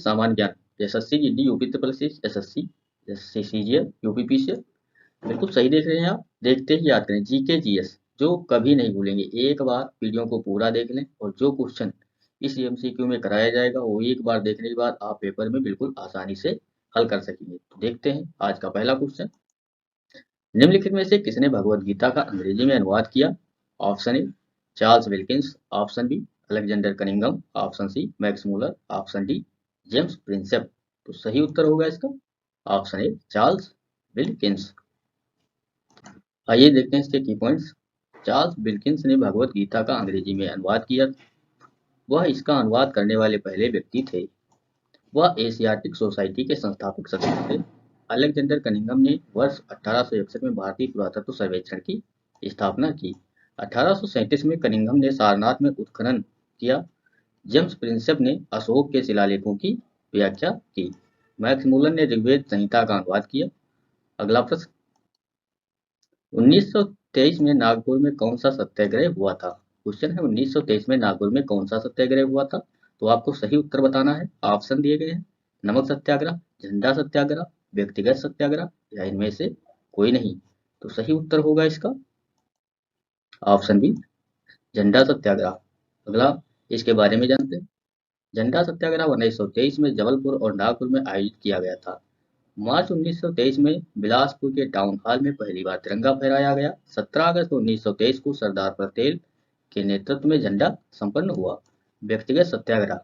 सामान्य ज्ञान, SSC GD UP triple C, SSC, SSC CGL, UPPCL, बिल्कुल सही देख रहे हैं आप। देखते ही याद करें, जीके जीएस जो कभी नहीं भूलेंगे। एक बार वीडियो को पूरा देख लें और जो क्वेश्चन इस एमसीक्यू में कराया जाएगा वो एक बार देखने के बाद आप पेपर में बिल्कुल आसानी से हल कर सकेंगे। तो देखते हैं आज का पहला क्वेश्चन। निम्नलिखित में से किसने भगवत गीता का अंग्रेजी में अनुवाद किया? Option A Charles Wilkins, option B Alexander Cunningham, option C Max Muller, option D James Prinsep. तो सही उत्तर होगा इसका ऑप्शन ए चार्ल्स विल्किंस। आइए देखते हैं इसके की पॉइंट्स। चार्ल्स विल्किंस ने भगवत गीता का अंग्रेजी में अनुवाद किया। वह इसका अनुवाद करने वाले पहले व्यक्ति थे। वह एशियाटिक सोसाइटी के संस्थापक सदस्य थे। अलेक्जेंडर कनिंघम ने वर्ष 1861 में भारतीय पुरातत्व सर्वेक्षण की स्थापना की। 1837 में कनिंघम ने सारनाथ में उत्खनन किया। जेम्स प्रिंसेप ने अशोक के शिलालेखों की व्याख्या की। मैक्स मूलर ने ऋग्वेद संहिता का अनुवाद किया। अगला प्रश्न, 1923 में नागपुर में कौन सा सत्याग्रह हुआ था? क्वेश्चन है 1923 में नागपुर में कौन सा सत्याग्रह हुआ था? तो आपको सही उत्तर बताना है। ऑप्शन दिए गए हैं, नमक सत्याग्रह, झंडा सत्याग्रह, व्यक्तिगत सत्याग्रह या इनमें से कोई नहीं। तो सही उत्तर होगा इसका ऑप्शन बी झंडा सत्याग्रह। अगला इसके बारे में जानते हैं। झंडा सत्याग्रह 1923 में जबलपुर और नागपुर में आयोजित किया गया था। मार्च 1923 में बिलासपुर के टाउन हॉल में पहली बार तिरंगा फहराया गया। 17 अगस्त 1923 को सरदार पटेल के नेतृत्व में झंडा संपन्न हुआ। व्यक्तिगत सत्याग्रह,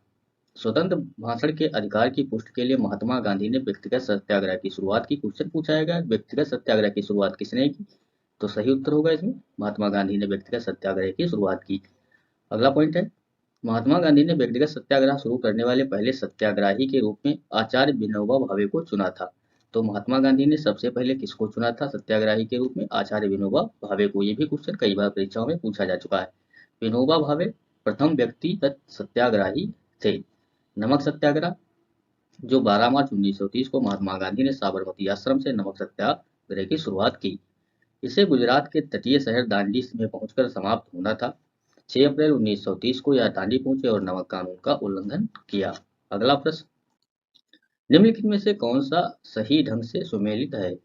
स्वतंत्र भाषण के अधिकार की पुष्टि के लिए महात्मा गांधी ने व्यक्तिगत सत्याग्रह की शुरुआत की। क्वेश्चन पूछा गया व्यक्तिगत सत्याग्रह की शुरुआत किसने की? तो सही उत्तर होगा इसमें महात्मा गांधी ने व्यक्तिगत सत्याग्रह की शुरुआत की। अगला पॉइंट है, महात्मा गांधी ने व्यक्तिगत सत्याग्रह शुरू करने वाले पहले सत्याग्रही के रूप में आचार्य विनोबा भावे को चुना था। तो महात्मा गांधी ने सबसे पहले किसको चुना था सत्याग्रही के रूप में? आचार्य विनोबा भावे को। ये भी क्वेश्चन कई बार परीक्षाओं में पूछा जा चुका है। विनोबा भावे प्रथम व्यक्तिगत सत्याग्रही थे। नमक सत्याग्रह, जो 12 मार्च 1930 को महात्मा गांधी ने साबरमती आश्रम से नमक सत्याग्रह की शुरुआत की। इसे गुजरात के तटीय शहर दांडी में पहुंचकर समाप्त होना था। 6 अप्रैल 1930 को यह दांडी पहुंचे और नमक कानून का उल्लंघन किया। अगला प्रश्न, निम्नलिखित में से कौन सा सही ढंग से सुमेलित है?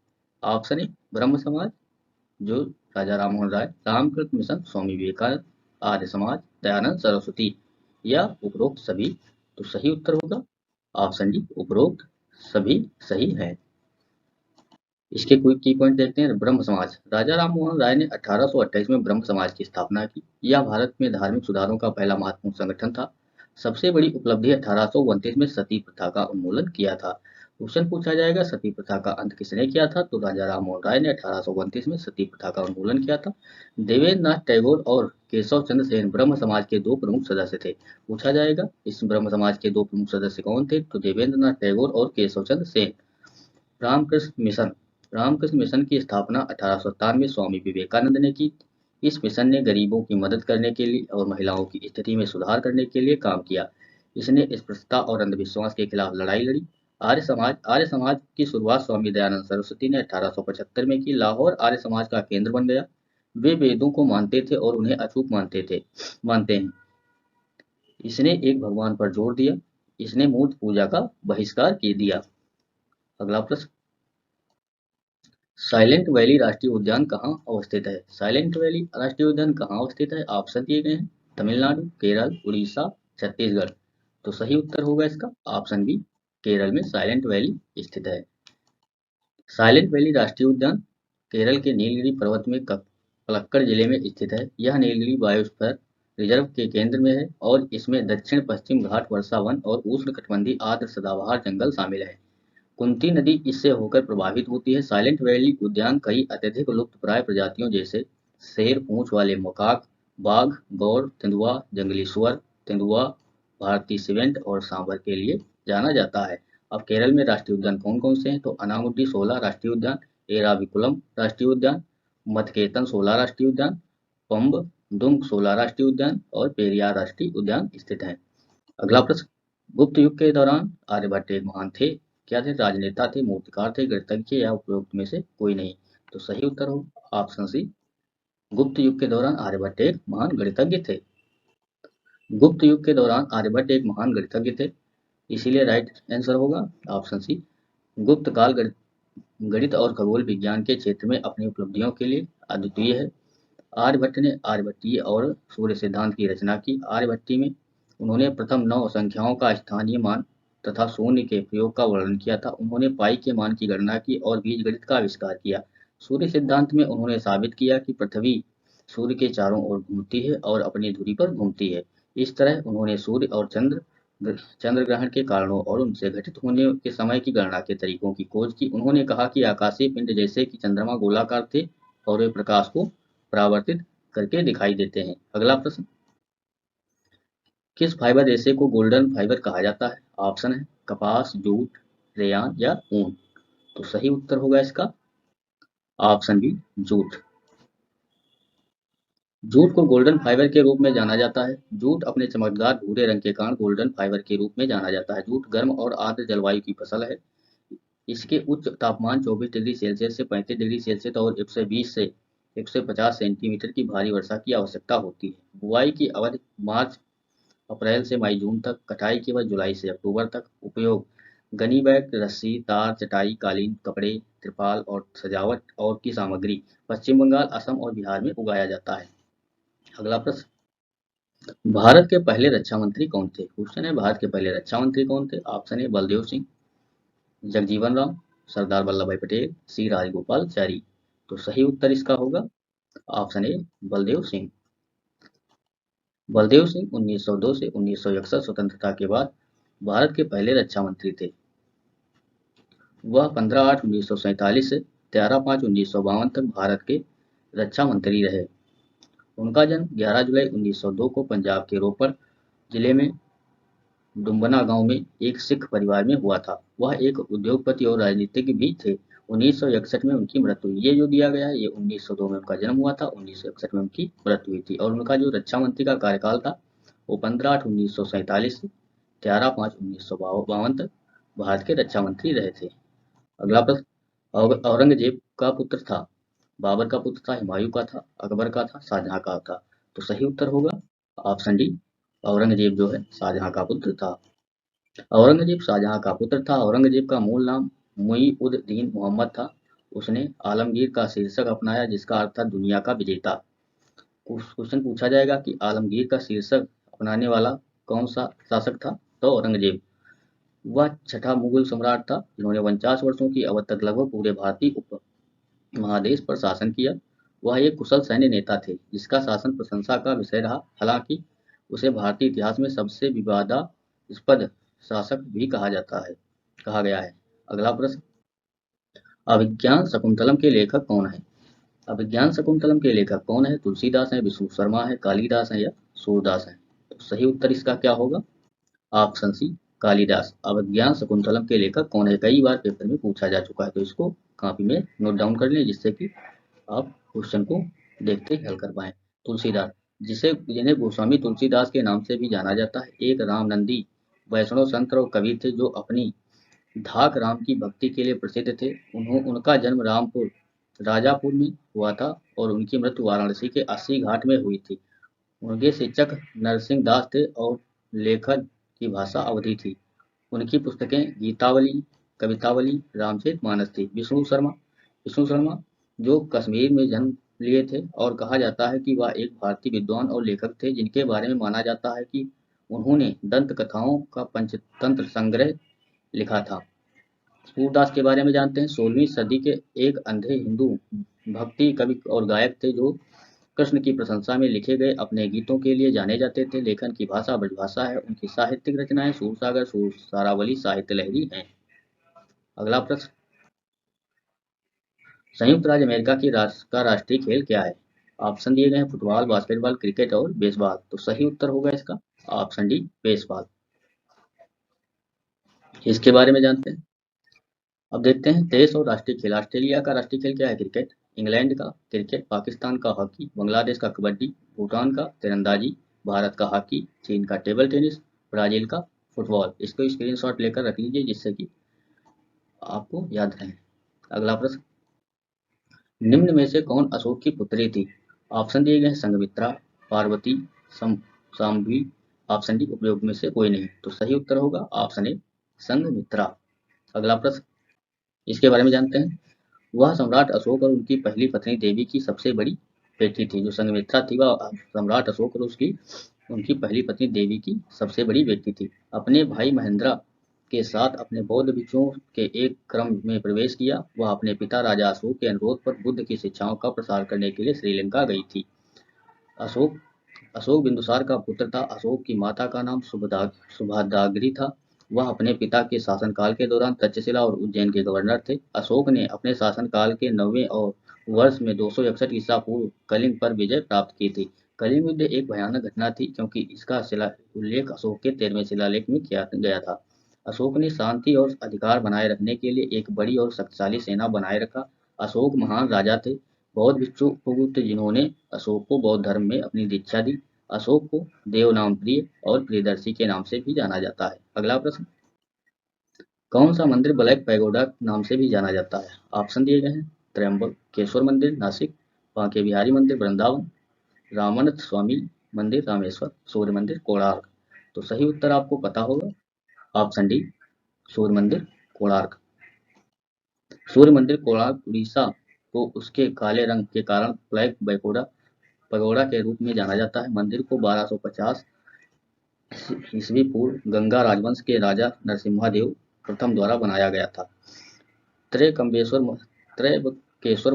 ऑप्शन ए ब्रह्म समाज, जो राजा राममोहन राय, रामकृष्ण मिशन, स्वामी विवेकानंद, आर्य समाज, दयानंद सरस्वती, या उपरोक्त सभी। तो सही उत्तर होगा ऑप्शन डी उपरोक्त सभी सही है। इसके कोई की पॉइंट देखते हैं। ब्रह्म समाज, राजा राममोहन राय ने 1828 में ब्रह्म समाज की स्थापना की। यह भारत में धार्मिक सुधारों का पहला महत्वपूर्ण संगठन था। सबसे बड़ी उपलब्धि 1829 में सती प्रथा का उन्मूलन किया था। क्वेश्चन पूछा जाएगा सती प्रथा का अंत किसने किया था? तो राजा राममोहन राय ने 1829 में सती प्रथा का उन्मूलन किया था। देवेंद्र नाथ टैगोर और केशव चंद्र सेन ब्रह्म समाज के दो प्रमुख सदस्य थे। पूछा जाएगा इस ब्रह्म समाज के दो प्रमुख सदस्य कौन थे? तो देवेंद्र नाथ टैगोर और केशव चंद्र सेन। रामकृष्ण मिशन, रामकृष्ण मिशन की स्थापना 1897 में स्वामी विवेकानंद ने की। इस मिशन ने गरीबों की मदद करने के लिए और महिलाओं की स्थिति में सुधार करने के लिए काम किया। इसने अस्पृश्यता और अंधविश्वास के खिलाफ लड़ाई लड़ी। आर्य समाज की शुरुआत स्वामी दयानंद सरस्वती ने 1875 में की। लाहौर आर्य समाज का केंद्र बन गया। वे वेदों को मानते थे और उन्हें अचूक मानते हैं। इसने एक भगवान पर जोर दिया। इसने मूर्ति पूजा का बहिष्कार कर दिया। अगला प्रश्न, साइलेंट वैली राष्ट्रीय उद्यान कहाँ अवस्थित है? साइलेंट वैली राष्ट्रीय उद्यान कहाँ अवस्थित है? ऑप्शन दिए गए हैं, तमिलनाडु, केरल, उड़ीसा, छत्तीसगढ़। तो सही उत्तर होगा इसका ऑप्शन बी केरल में साइलेंट वैली स्थित है। साइलेंट वैली राष्ट्रीय उद्यान केरल के नीलगिरी पर्वत में पलक्कड़ जिले में स्थित है। यह नीलगिरी बायोस्फीयर रिजर्व के केंद्र में है और इसमें दक्षिण पश्चिम घाट वर्षा वन और उष्णकटिबंधीय आर्द्र सदाबहार जंगल शामिल है। कुंती नदी इससे होकर प्रभावित होती है। साइलेंट वैली उद्यान कई अत्यधिक लुप्तप्राय प्रजातियों जैसे शेर, पूंछ वाले मकाक, बाघ, गौर, तेंदुआ, जंगली सुअर, तेंदुआ, भारतीय सिवेंट और सांभर के लिए जाना जाता है। अब केरल में राष्ट्रीय उद्यान कौन कौन से हैं? तो अनामुड्डी 16 राष्ट्रीय उद्यान, एराविकुलम राष्ट्रीय उद्यान, मथकेतन 16 राष्ट्रीय उद्यान, पंब दुंग 16 राष्ट्रीय उद्यान और पेरियार राष्ट्रीय उद्यान स्थित हैं। अगला प्रश्न, गुप्त युग के दौरान आर्यभट्ट एक महान थे। क्या थे? राजनेता थे, मूर्तिकार थे, गणितज्ञ या उपरोक्त में से कोई नहीं। तो सही उत्तर हो ऑप्शन सी, गुप्त युग के दौरान आर्यभट्ट एक महान गणितज्ञ थे। गुप्त युग के दौरान आर्यभट्ट एक महान गणितज्ञ थे। इसीलिए राइट आंसर होगा ऑप्शन सी। गुप्त काल गणित और खगोल विज्ञान के क्षेत्र में अपनी उपलब्धियों के लिए अद्वितीय है। आर्यभट्ट ने आर्यभट्टीय और सूर्य सिद्धांत की रचना की। आर्यभट्टी में उन्होंने प्रथम 9 संख्याओं का स्थानीय मान तथा शून्य के प्रयोग का वर्णन किया था। उन्होंने पाई के मान की गणना की और बीजगणित का आविष्कार किया। सूर्य सिद्धांत में उन्होंने साबित किया कि पृथ्वी सूर्य के चारों ओर घूमती है और अपनी धुरी पर घूमती है। इस तरह उन्होंने सूर्य और चंद्र ग्रहण के कारणों और उनसे घटित होने के समय की गणना के तरीकों की खोज की। उन्होंने कहा कि आकाशीय पिंड जैसे कि चंद्रमा गोलाकार थे और वे प्रकाश को परावर्तित करके दिखाई देते हैं। अगला प्रश्न, किस फाइबर रेशे को गोल्डन फाइबर कहा जाता है? ऑप्शन है कपास, जूट, रेयान या ऊन। तो सही उत्तर होगा इसका ऑप्शन बी, जूट। जूट को गोल्डन फाइबर के रूप में जाना जाता है। जूट अपने चमकदार भूरे रंग के कारण गोल्डन फाइबर के रूप में जाना जाता है। जूट गर्म और आर्द्र जलवायु की फसल है। इसके उच्च तापमान 24 डिग्री सेल्सियस से 35 डिग्री सेल्सियस और 120 से 150 सेंटीमीटर की भारी वर्षा की आवश्यकता होती है। बुआई की अवधि मार्च अप्रैल से मई जून तक, कटाई केवल जुलाई से अक्टूबर तक। उपयोग गनी बैग, रस्सी, तार, चटाई, कालीन, कपड़े, त्रिपाल और सजावट और की सामग्री पश्चिम बंगाल, असम और बिहार में उगाया जाता है। अगला प्रश्न, भारत के पहले रक्षा मंत्री कौन थे? क्वेश्चन है भारत के पहले रक्षा मंत्री कौन थे? ऑप्शन ए बलदेव सिंह, जगजीवन राम, सरदार वल्लभ भाई पटेल, सी राजगोपालचारी। तो सही उत्तर इसका होगा ऑप्शन ए बलदेव सिंह। बलदेव सिंह 1902 से 1961 स्वतंत्रता के बाद भारत के पहले रक्षा मंत्री थे। वह 15/8/1947 से 13/5/1952 तक भारत के रक्षा मंत्री रहे। उनका जन्म 11 जुलाई 1902 को पंजाब के रोपड़ जिले में डुम्बना गांव में एक सिख परिवार में हुआ था। वह एक उद्योगपति और राजनीतिज्ञ भी थे। 1961 में उनकी मृत्यु हुई। ये जो दिया गया है ये 1902 में उनका जन्म हुआ था, 1961 में उनकी मृत्यु हुई थी। और उनका जो रक्षा मंत्री का कार्यकाल था वो 15/8/1947 से 13/5/1952 तक भारत के रक्षा मंत्री रहे थे। अगला प्रश्न, औरंगजेब का पुत्र था? बाबर का पुत्र था, हुमायूं का था, अकबर का था, शाहजहां का था। तो सही उत्तर होगा ऑप्शन डी, औरंगजेब जो है शाहजहां का पुत्र था। औरंगजेब शाहजहां का पुत्र था। औरंगजेब का मूल नाम मुईउद्दीन मोहम्मद था। उसने आलमगीर का शीर्षक अपनाया जिसका अर्थ था दुनिया का विजेता। क्वेश्चन पूछा जाएगा कि आलमगीर का शीर्षक अपनाने वाला कौन सा शासक था? तो औरंगजेब। वह छठा मुगल सम्राट था जिन्होंने 49 वर्षों की अवधि तक लगभग पूरे भारतीय उप महादेश पर शासन किया। वह एक कुशल सैन्य नेता थे जिसका शासन प्रशंसा का विषय रहा। हालांकि उसे भारतीय इतिहास में सबसे विवादास्पद शासक भी कहा गया है। अगला प्रश्न, अभिज्ञान शकुंतलम के लेखक कौन है? अभिज्ञान शकुंतलम के लेखक कौन है? तुलसीदास है, विष्णु शर्मा है, कालिदास है या सूरदास है? तो सही उत्तर इसका क्या होगा ऑप्शन सी, कालिदास। अभिज्ञान शकुंतलम के लेखक कौन है? कई बार पेपर में पूछा जा चुका है, तो इसको कॉपी में नोट डाउन कर लें जिससे कि आप क्वेश्चन को देखते ही हल कर पाएं। तुलसीदास, जिन्हें गोस्वामी तुलसीदास के नाम से भी जाना जाता है, एक रामनंदी वैष्णव संत और कवि थे जो अपनी धाक राम की भक्ति के लिए प्रसिद्ध थे। उनका जन्म रामपुर राजापुर में हुआ था और उनकी मृत्यु वाराणसी के 80 घाट में हुई थी। उनके शिक्षक नरसिंह दास थे और लेखन की भाषा अवधी थी। उनकी पुस्तकें गीतावली, कवितावली, रामचरितमानस थी। विष्णु शर्मा जो कश्मीर में जन्म लिए थे और कहा जाता है कि वह एक भारतीय विद्वान और लेखक थे जिनके बारे में माना जाता है कि उन्होंने दंत कथाओं का पंचतंत्र संग्रह लिखा था। सूरदास के बारे में जानते हैं। 16वीं सदी के एक अंधे हिंदू भक्ति कवि और गायक थे जो कृष्ण की प्रशंसा में लिखे गए अपने गीतों के लिए जाने जाते थे। लेखन की भाषा ब्रजभाषा है। उनकी साहित्यिक रचनाएं सूरसागर, सारावली, साहित्य लहरी हैं। अगला प्रश्न, संयुक्त राज्य अमेरिका का राष्ट्रीय खेल क्या है? ऑप्शन दिए गए हैं फुटबॉल, बास्केटबॉल, क्रिकेट और बेसबॉल। तो सही उत्तर होगा इसका ऑप्शन डी, बेसबॉल। इसके बारे में जानते हैं। अब देखते हैं देश और राष्ट्रीय खेल। ऑस्ट्रेलिया का राष्ट्रीय खेल क्या है? क्रिकेट। इंग्लैंड का क्रिकेट, पाकिस्तान का हॉकी, बांग्लादेश का कबड्डी, भूटान का तीरंदाजी, भारत का हॉकी, चीन का टेबल टेनिस, ब्राजील का फुटबॉल। इसको स्क्रीनशॉट लेकर रख लीजिए जिससे कि आपको याद रहे। अगला प्रश्न, निम्न में से कौन अशोक की पुत्री थी? ऑप्शन दिए गए हैं संघमित्रा, पार्वती, शांभवी, ऑप्शन डी उपयोग में से कोई नहीं। तो सही उत्तर होगा ऑप्शन ए संघमित्रा। अगला प्रश्न इसके बारे में जानते हैं। वह सम्राट अशोक और उनकी पहली पत्नी देवी की सबसे बड़ी बेटी थी। जो संघमित्रा थी वह सम्राट अशोक और उसकी उनकी पहली पत्नी देवी की सबसे बड़ी बेटी थी। अपने भाई महेंद्र के साथ अपने बौद्ध भिक्षुओं के एक क्रम में प्रवेश किया। वह अपने पिता राजा अशोक के अनुरोध पर बुद्ध की शिक्षाओं का प्रसार करने के लिए श्रीलंका गई थी। अशोक अशोक बिंदुसार का पुत्र था। अशोक की माता का नाम सुभद्रागिरी था। वह अपने पिता के शासनकाल के दौरान तक्षशिला और उज्जैन के गवर्नर थे। अशोक ने अपने शासनकाल के 9वें और वर्ष में 261 ईसा पूर्व कलिंग पर विजय प्राप्त की थी। कलिंग युद्ध एक भयानक घटना थी क्योंकि इसका उल्लेख अशोक के 13वें शिलालेख में किया गया था। अशोक ने शांति और अधिकार बनाए रखने के लिए एक बड़ी और शक्तिशाली सेना बनाए रखा। अशोक महान राजा थे। बौद्ध भिक्षु जिन्होंने अशोक को बौद्ध धर्म में अपनी दीक्षा दी। अशोक को देव नाम प्रिय और प्रियदर्शी के नाम से भी जाना जाता है। अगला प्रश्न कौन सा मंदिर ब्लैक पैगोडा नाम से भी जाना जाता है। ऑप्शन दिए गए हैं त्र्यंबकेश्वर मंदिर नासिक, बांके बिहारी मंदिर वृंदावन, रामानंद स्वामी मंदिर रामेश्वर, सूर्य मंदिर कोणार्क। तो सही उत्तर आपको पता होगा ऑप्शन डी सूर्य मंदिर कोणार्क। सूर्य मंदिर कोणार्क उड़ीसा को उसके काले रंग के कारण ब्लैक पगोड़ा के रूप में जाना जाता है। मंदिर को 1250 ईस्वी पूर्व गंगा राजवंश के राजा नरसिम्हादेव प्रथम द्वारा बनाया गया था। त्रयंबकेश्वर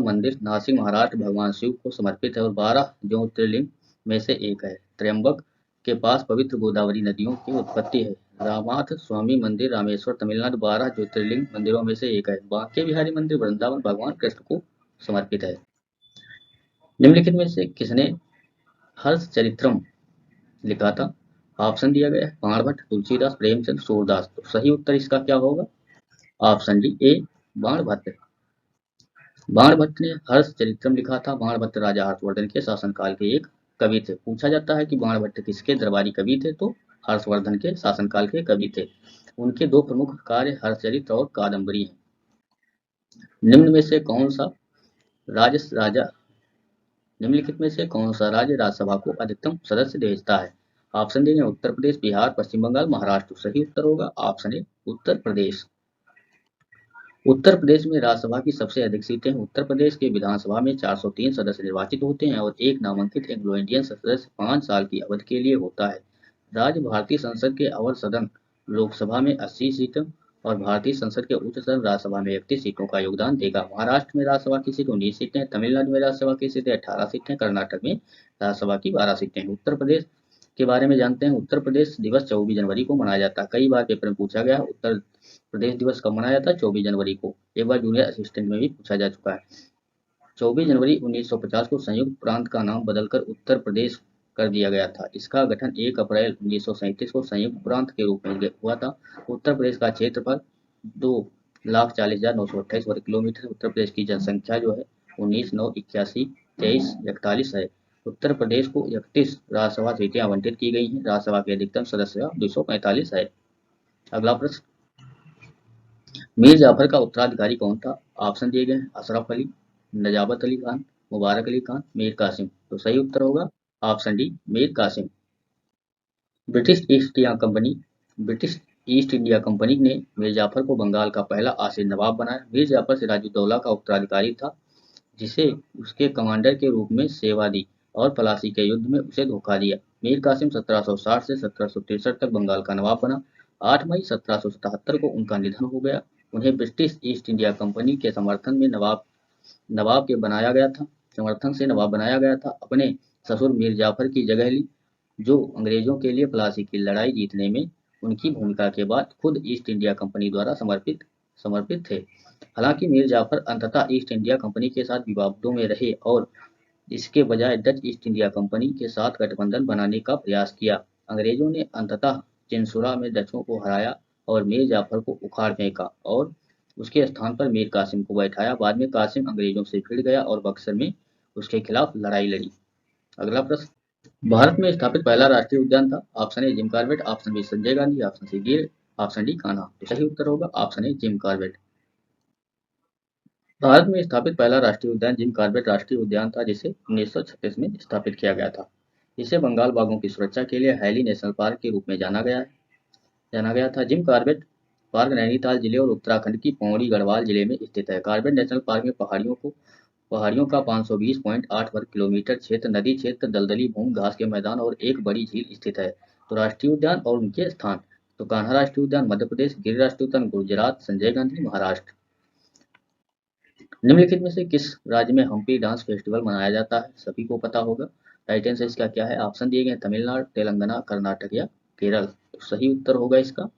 मंदिर नासिक महाराष्ट्र भगवान शिव को समर्पित है और 12 ज्योतिर्लिंग में से एक है। त्र्यंबक के पास पवित्र गोदावरी नदियों की उत्पत्ति है। रामाथ स्वामी मंदिर रामेश्वर तमिलनाडु 12 ज्योतिर्लिंग मंदिरों में से एक है। बांके बिहारी मंदिर वृंदावन भगवान कृष्ण को समर्पित है। निम्नलिखित में से किसने हर्षचरित्रम लिखा था। ऑप्शन दिया गया है बाणभट्ट, तुलसीदास, प्रेमचंद, सूरदास। तो सही उत्तर इसका क्या होगा option D A Banabhatta. Banabhatta ने हर्षचरित्रम लिखा था। बाणभट्ट राजा हर्षवर्धन के शासनकाल के एक कवि थे। पूछा जाता है कि बाणभट्ट किसके दरबारी कवि थे, तो हर्षवर्धन के शासनकाल के कवि थे। उनके दो प्रमुख कार्य हर्षचरित्र और कादम्बरी हैं। निम्न में से कौन सा राज्य राजा निम्नलिखित में से कौन सा राज्य राज्यसभा को अधिकतम सदस्य भेजता है। ऑप्शन देंगे उत्तर प्रदेश, बिहार, पश्चिम बंगाल, महाराष्ट्र। सही उत्तर होगा ऑप्शन ए उत्तर प्रदेश। उत्तर प्रदेश में राज्यसभा की सबसे अधिक सीटें। उत्तर प्रदेश के विधानसभा में 403 सदस्य निर्वाचित होते हैं और एक नामांकित एंग्लो इंडियन सदस्य 5 साल की अवधि के लिए होता है। राज्य भारतीय संसद के अवर सदन लोकसभा में 80 सीटें और भारतीय संसद के उच्च सदन राज्यसभा में 31 सीटों का योगदान देगा। महाराष्ट्र में राज्यसभा की सीटें 19 सीटें, तमिलनाडु में राज्यसभा की सीटें 18 सीटें, कर्नाटक में राज्यसभा की 12 सीटें। उत्तर प्रदेश के बारे में जानते हैं। उत्तर प्रदेश दिवस 24 जनवरी को मनाया जाता है। कई बार पेपर में पूछा गया उत्तर प्रदेश दिवस कब मनाया जाता है, 24 जनवरी को। एक बार जूनियर असिस्टेंट में भी पूछा जा चुका है। 24 जनवरी 1950 को संयुक्त प्रांत का नाम बदलकर उत्तर प्रदेश कर दिया गया था। इसका गठन 1 अप्रैल 1937 को संयुक्त प्रांत के रूप में हुआ था। उत्तर प्रदेश का क्षेत्रफल 2,40,928 वर्ग किलोमीटर। उत्तर प्रदेश की जनसंख्या जो है 19,981,23,41 है। उत्तर प्रदेश को 31 राज्यसभा सीटें आवंटित की गई हैं। राज्यसभा के अधिकतम सदस्य 245 है। अगला प्रश्न मीर जाफर का उत्तराधिकारी कौन था। ऑप्शन दिए गए हैं अशरफ अली, नजाबत अली खान, मुबारक अली खान, मीर कासिम। तो सही उत्तर होगा option D Mir Qasim. British East India Company ने मीर जाफर को बंगाल का पहला आसिफ नवाब बनाया। मीर जाफर सिराजुद्दौला का उत्तराधिकारी था, जिसे उसके कमांडर के रूप में सेवा दी और प्लासी के युद्ध में उसे धोखा दिया। मीर कासिम 1760 से 1763 तक बंगाल का नवाब बना। 8 मई 1777 को उनका निधन हो गया। उन्हें ब्रिटिश ईस्ट इंडिया कंपनी के नवाब के बनाया गया था समर्थन से नवाब बनाया गया था। अपने ससुर मीर जाफर की जगह ली, जो अंग्रेजों के लिए प्लासी की लड़ाई जीतने में उनकी भूमिका के बाद खुद ईस्ट इंडिया कंपनी द्वारा समर्पित थे। हालांकि मीर जाफर अंततः ईस्ट इंडिया कंपनी के साथ विवादों में रहे और इसके बजाय डच ईस्ट इंडिया कंपनी के साथ गठबंधन बनाने का प्रयास किया। अंग्रेजों ने अंततः चिंसुरा में डचों को हराया और मीर जाफर को उखाड़ फेंका और उसके स्थान पर मीर कासिम को बैठाया। बाद में कासिम अंग्रेजों से भिड़ गया और बक्सर में उसके खिलाफ लड़ाई लड़ी। अगला प्रश्न भारत में स्थापित पहला राष्ट्रीय उद्यान था। Option A Jim Corbett, option B Sanjay Gandhi, option C Gir, option D Kanha. तो सही उत्तर होगा option A Jim Corbett. Bharat में स्थापित पहला राष्ट्रीय उद्यान जिम कॉर्बेट राष्ट्रीय उद्यान था, जिसे 1936 में स्थापित किया गया था। इसे बंगाल बाघों की सुरक्षा के लिए हैली नेशनल पार्क के रूप में जाना गया था। जिम कॉर्बेट पार्क नैनीताल जिले और उत्तराखंड की पौड़ी गढ़वाल जिले में स्थित है। कॉर्बेट नेशनल पार्क में पहाड़ियों का 520.8 वर्ग किलोमीटर क्षेत्र, नदी क्षेत्र, दलदली भूमि, घास के मैदान और एक बड़ी झील स्थित है। तो राष्ट्रीय उद्यान और उनके स्थान, तो कान्हा राष्ट्रीय उद्यान मध्य प्रदेश, गिर राष्ट्रीय उद्यान गुजरात, संजय गांधी महाराष्ट्र। निम्नलिखित में से किस राज्य में हम्पी डांस फेस्टिवल मनाया जाता है? सभी को पता होगा। राइट आंसर इसका क्या है? ऑप्शन दिए गए तमिलनाडु, तेलंगाना, कर्नाटक या केरल। तो सही उत्तर होगा इसका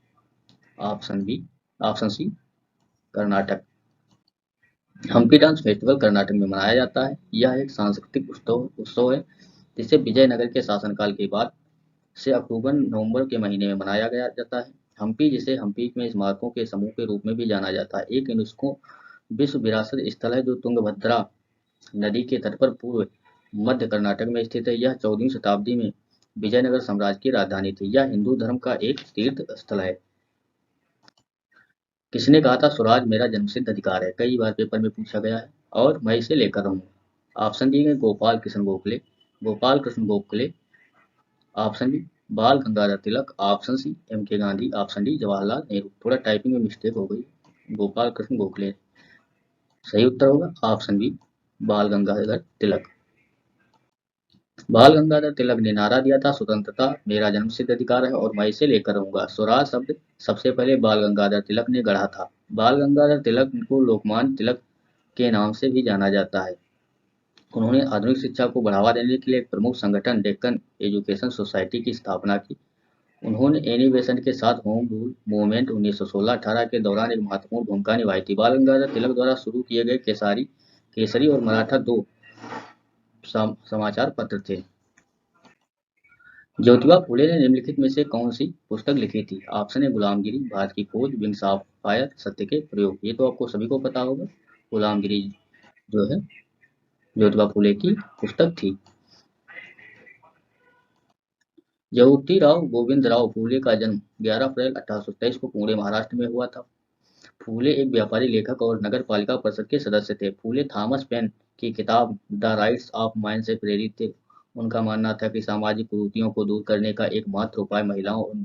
option B, option C, Karnataka. Hampi dance festival Karnataka में मनाया जाता है। यह एक सांस्कृतिक उत्सव है जिसे विजयनगर के शासनकाल के बाद से अक्टूबर नवंबर के महीने में मनाया गया जाता है। हम्पी, जिसे हम्पी में स्मारकों के समूह के रूप में भी जाना जाता है, एक यूनेस्को विश्व विरासत स्थल है जो तुंगभद्रा नदी के तट पर पूर्व मध्य कर्नाटक में स्थित है। यह 14वीं शताब्दी में विजयनगर साम्राज्य की राजधानी थी। यह हिंदू धर्म का एक तीर्थ स्थल है। किसने कहा था स्वराज मेरा जन्मसिद्ध अधिकार है? कई बार पेपर में पूछा गया है और मैं इसे लेकर रहूंगा। ऑप्शन दिए गए गोपाल कृष्ण गोखले, गोपाल कृष्ण गोखले, ऑप्शन बी बाल Gangadhar Tilak, option C M के गांधी, ऑप्शन डी जवाहरलाल नेहरू। थोड़ा टाइपिंग में मिस्टेक हो गई, गोपाल कृष्ण गोखले। सही उत्तर होगा ऑप्शन बी बाल गंगाधर तिलक। बाल गंगाधर तिलक ने नारा दिया था स्वतंत्रता मेरा जन्मसिद्ध अधिकार है और मैं इसे लेकर रहूंगा। स्वराज शब्द सबसे पहले बाल गंगाधर तिलक ने गढ़ा था। बाल गंगाधर तिलक को लोकमान्य तिलक के नाम से भी जाना जाता है। उन्होंने आधुनिक शिक्षा को बढ़ावा देने के लिए एक प्रमुख संगठन डेक्कन एजुकेशन सोसाइटी की स्थापना की। उन्होंने एनिवेशन के साथ होम रूल मूवमेंट 1916-18 के दौरान एक महत्वपूर्ण भूमिका निभाई थी। बाल गंगाधर तिलक द्वारा शुरू किए गए केसरी और मराठा दो समाचार पत्र थे। ज्योतिबा फुले ने निम्नलिखित में से कौन सी पुस्तक लिखी थी? ऑप्शन है गुलामगिरी, भारत की खोज, विंग्स ऑफ फायर, सत्य के प्रयोग। ये तो आपको सभी को पता होगा। गुलामगिरी जो है ज्योतिबा फुले की पुस्तक थी। ज्योतिराव गोविंदराव फुले का जन्म 11 अप्रैल 1823 को पुणे महाराष्ट्र में हुआ था। फुले एक व्यापारी, लेखक और नगर पालिका परिषद के सदस्य थे। फुले थॉमस पेन की किताब द राइट्स ऑफ मैन से प्रेरित थे। उनका मानना था कि सामाजिक कुरीतियों को दूर करने का एकमात्र उपाय महिलाओं और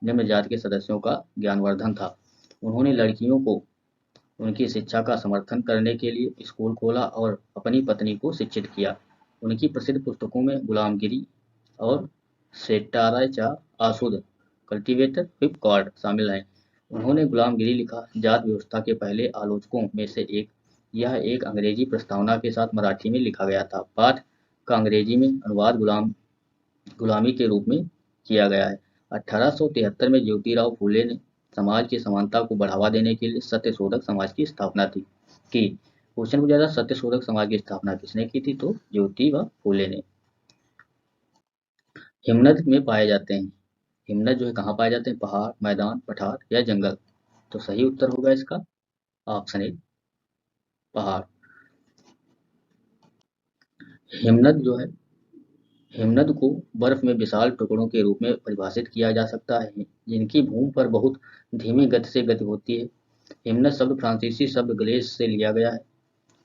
निम्न जाति के सदस्यों का ज्ञानवर्धन था। उन्होंने लड़कियों को उनकी शिक्षा का समर्थन करने के लिए स्कूल खोला और अपनी पत्नी को शिक्षित किया। उनकी प्रसिद्ध पुस्तकों में गुलामगिरी और सेटाराचा आसुद कल्टीवेटर विप कॉर्ड शामिल हैं। उन्होंने गुलामगिरी लिखा, जात व्यवस्था के पहले आलोचकों में से एक। यह एक अंग्रेजी प्रस्तावना के साथ मराठी में लिखा गया था। पाठ का अंग्रेजी में अनुवाद गुलामी के रूप में किया गया है। 1873 में ज्योतिराव फुले ने समाज की समानता को बढ़ावा देने के लिए सत्यशोधक समाज की स्थापना की। क्वेश्चन पूछा था सत्यशोधक समाज की स्थापना किसने की थी? तो ज्योतिबा फुले ने। हिमनद में पाए जाते हैं। हिमनद जो है कहाँ पाए जाते हैं? पहाड़, मैदान, पठार या जंगल। तो सही उत्तर होगा इसका ऑप्शन ए पहाड़। हिमनद जो है हिमनद को बर्फ में विशाल टुकड़ों के रूप में परिभाषित किया जा सकता है जिनकी भूमि पर बहुत धीमी गति से गति होती है। हिमनद शब्द फ्रांसीसी शब्द ग्लेस से लिया गया है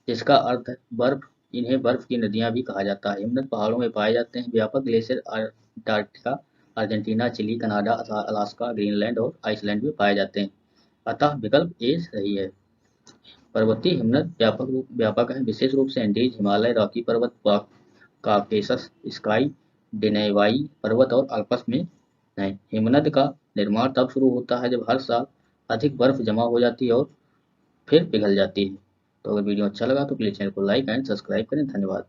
जिसका अर्थ है बर्फ। इन्हें बर्फ की नदियां भी कहा जाता है। हिमनद पहाड़ों में पाए जाते हैं। व्यापक glacier Antarctica, Argentina, Chile, Canada, Alaska, Greenland और आइसलैंड में पाए जाते हैं। अतः विकल्प ए सही है। पर्वतीय हिमनद व्यापक है, विशेष रूप से एंडीज, हिमालय, रॉकी पर्वत, काकेशस, स्काई डेनेवाई पर्वत और अल्प्स में है। हिमनद का निर्माण तब शुरू होता है जब हर साल अधिक बर्फ जमा हो जाती है और फिर पिघल जाती है। तो अगर वीडियो अच्छा लगा तो प्लीज चैनल को लाइक एंड सब्सक्राइब करें। धन्यवाद।